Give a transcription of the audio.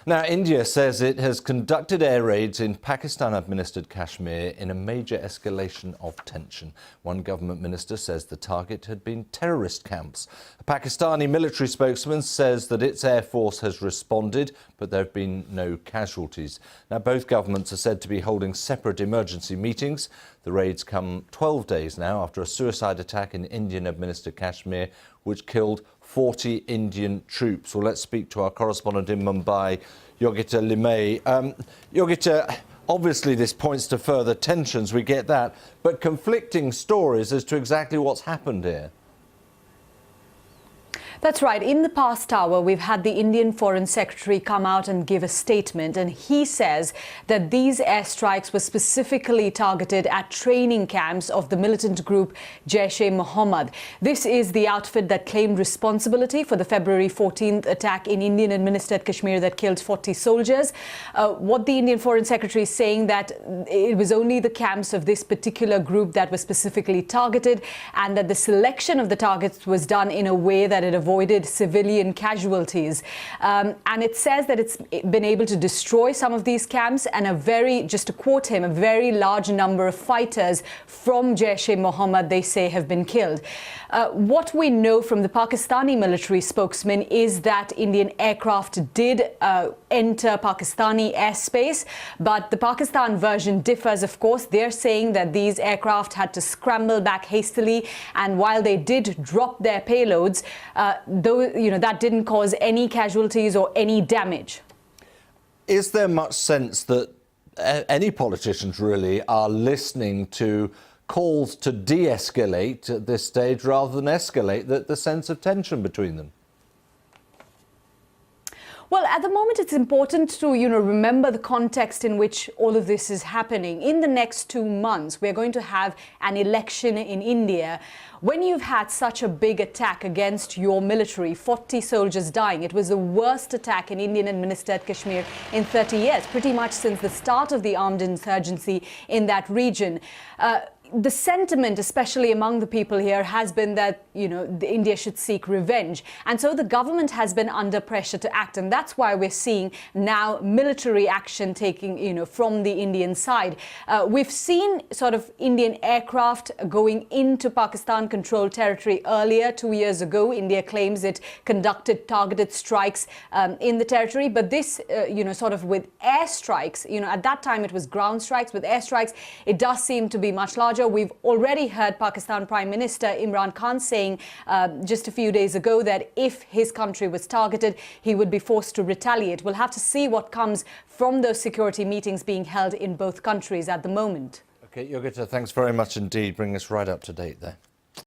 Now, India says it has conducted air raids in Pakistan-administered Kashmir in a major escalation of tension. One government minister says the target had been terrorist camps. A Pakistani military spokesman says that its air force has responded, but there have been no casualties. Now, both governments are said to be holding separate emergency meetings. The raids come 12 days now after a suicide attack in Indian-administered Kashmir, which killed 40 Indian troops. Well, let's speak to our correspondent in Mumbai, Yogita Limay. Yogita, obviously this points to further tensions, we get that, but conflicting stories as to exactly what's happened here. That's right. In the past hour, we've had the Indian Foreign Secretary come out and give a statement, and he says that these airstrikes were specifically targeted at training camps of the militant group Jaish-e-Mohammad. This is the outfit that claimed responsibility for the February 14th attack in Indian-administered Kashmir that killed 40 soldiers. What the Indian Foreign Secretary is saying that it was only the camps of this particular group that were specifically targeted, and that the selection of the targets was done in a way that it avoided civilian casualties. And it says that it's been able to destroy some of these camps, and just to quote him, a very large number of fighters from Jaish-e-Mohammad, they say, have been killed. What we know from the Pakistani military spokesman is that Indian aircraft did enter Pakistani airspace, but the Pakistan version differs, of course. They're saying that these aircraft had to scramble back hastily, and while they did drop their payloads, that didn't cause any casualties or any damage. Is there much sense that any politicians really are listening to calls to de-escalate at this stage rather than escalate, the sense of tension between them? Well, at the moment, it's important to, remember the context in which all of this is happening. In the next 2 months, we're going to have an election in India. When you've had such a big attack against your military, 40 soldiers dying, it was the worst attack in Indian-administered Kashmir in 30 years, pretty much since the start of the armed insurgency in that region. The sentiment, especially among the people here, has been that, India should seek revenge. And so the government has been under pressure to act. And that's why we're seeing now military action taking, from the Indian side. We've seen sort of Indian aircraft going into Pakistan-controlled territory earlier. 2 years ago, India claims it conducted targeted strikes in the territory. But this, sort of with airstrikes, at that time it was ground strikes. With airstrikes, it does seem to be much larger. We've already heard Pakistan Prime Minister Imran Khan saying just a few days ago that if his country was targeted, he would be forced to retaliate. We'll have to see what comes from those security meetings being held in both countries at the moment. OK, Yogita, thanks very much indeed. Bring us right up to date there.